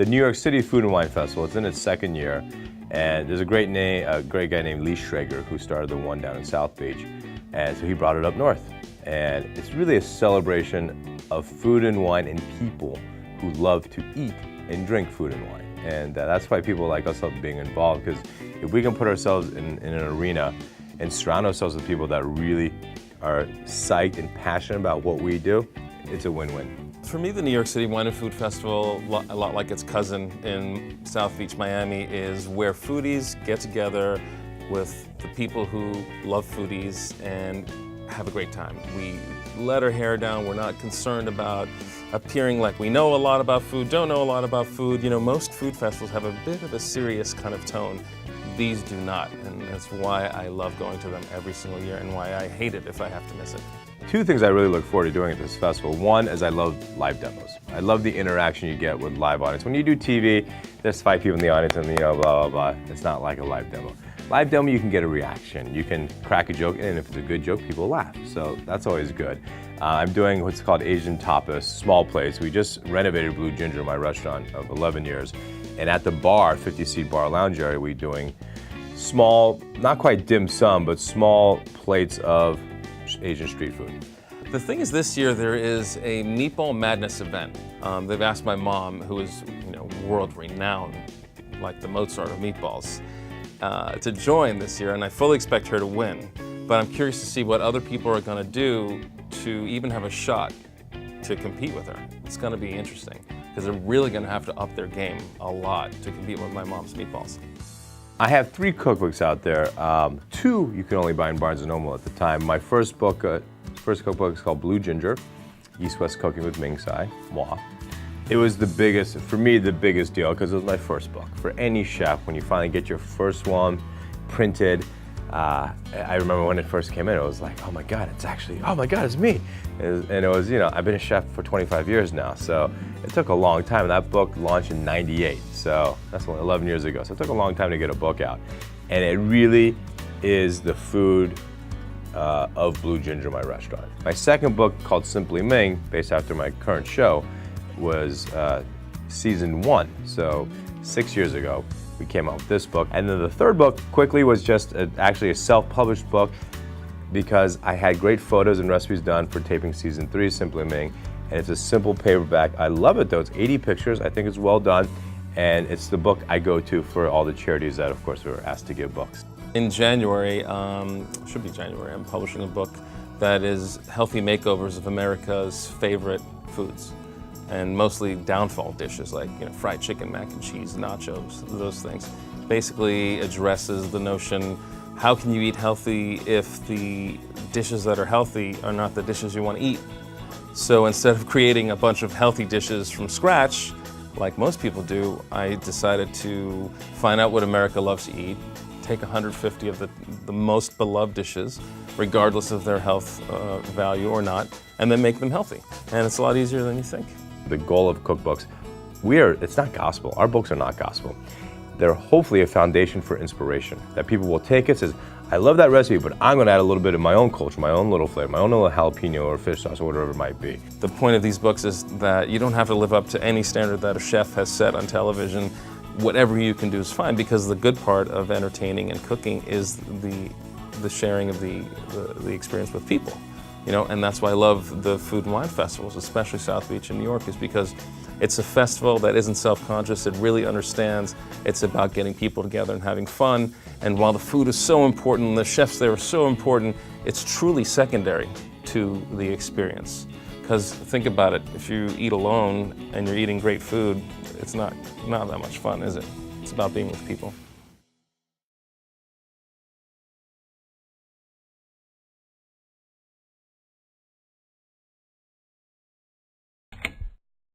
the New York City Food and Wine Festival. It's in its second year, and there's a great guy named Lee Schrager who started the one down in South Beach, and so he brought it up north. And it's really a celebration of food and wine and people who love to eat and drink food and wine. And that's why people like us love being involved, because if we can put ourselves in an arena and surround ourselves with people that really are psyched and passionate about what we do, it's a win-win. For me, the New York City Wine and Food Festival, a lot like its cousin in South Beach, Miami, is where foodies get together with the people who love foodies and have a great time. We let our hair down. We're not concerned about appearing like we know a lot about food, don't know a lot about food. You know, most food festivals have a bit of a serious kind of tone. These do not, and that's why I love going to them every single year and why I hate it if I have to miss it. Two things I really look forward to doing at this festival. One is I love live demos. I love the interaction you get with live audience. When you do TV, there's 5 people in the audience and blah, blah, blah. It's not like a live demo. Live demo, you can get a reaction. You can crack a joke, and if it's a good joke, people laugh. So that's always good. I'm doing what's called Asian Tapas, small plates. We just renovated Blue Ginger, my restaurant of 11 years. And at the bar, 50-seat bar lounge area, we're doing small, not quite dim sum, but small plates of Asian street food. The thing is, this year there is a Meatball Madness event. They've asked my mom, who is world renowned, like the Mozart of meatballs, to join this year, and I fully expect her to win. But I'm curious to see what other people are going to do to even have a shot to compete with her. It's going to be interesting, because they're really going to have to up their game a lot to compete with my mom's meatballs. I have 3 cookbooks out there. 2 you can only buy in Barnes & Noble at the time. My first cookbook is called Blue Ginger, East-West Cooking with Ming, Tsai, moi. It was the biggest, for me, the biggest deal, because it was my first book. For any chef, when you finally get your first one printed, I remember when it first came in, it was like, oh my God, it's me. And it was, I've been a chef for 25 years now, so it took a long time. That book launched in '98, so that's only 11 years ago. So it took a long time to get a book out. And it really is the food of Blue Ginger, my restaurant. My second book, called Simply Ming, based after my current show, was season 1, so 6 years ago. We came out with this book. And then the third book, quickly, was just actually a self-published book, because I had great photos and recipes done for taping season 3, Simply Ming, and it's a simple paperback. I love it though, it's 80 pictures, I think it's well done, and it's the book I go to for all the charities that, of course, were asked to give books. In January, should be January, I'm publishing a book that is healthy makeovers of America's favorite foods, and mostly downfall dishes like fried chicken, mac and cheese, nachos, those things. Basically addresses the notion, how can you eat healthy if the dishes that are healthy are not the dishes you want to eat? So instead of creating a bunch of healthy dishes from scratch, like most people do, I decided to find out what America loves to eat, take 150 of the most beloved dishes, regardless of their health value or not, and then make them healthy. And it's a lot easier than you think. The Goal of Cookbooks, it's not gospel. Our books are not gospel. They're hopefully a foundation for inspiration, that people will take it, says, I love that recipe, but I'm gonna add a little bit of my own culture, my own little flavor, my own little jalapeno or fish sauce or whatever it might be. The point of these books is that you don't have to live up to any standard that a chef has set on television. Whatever you can do is fine, because the good part of entertaining and cooking is the sharing of the experience with people. And that's why I love the food and wine festivals, especially South Beach in New York, is because it's a festival that isn't self-conscious. It really understands it's about getting people together and having fun. And while the food is so important, and the chefs there are so important, it's truly secondary to the experience. Because think about it, if you eat alone and you're eating great food, it's not that much fun, is it? It's about being with people.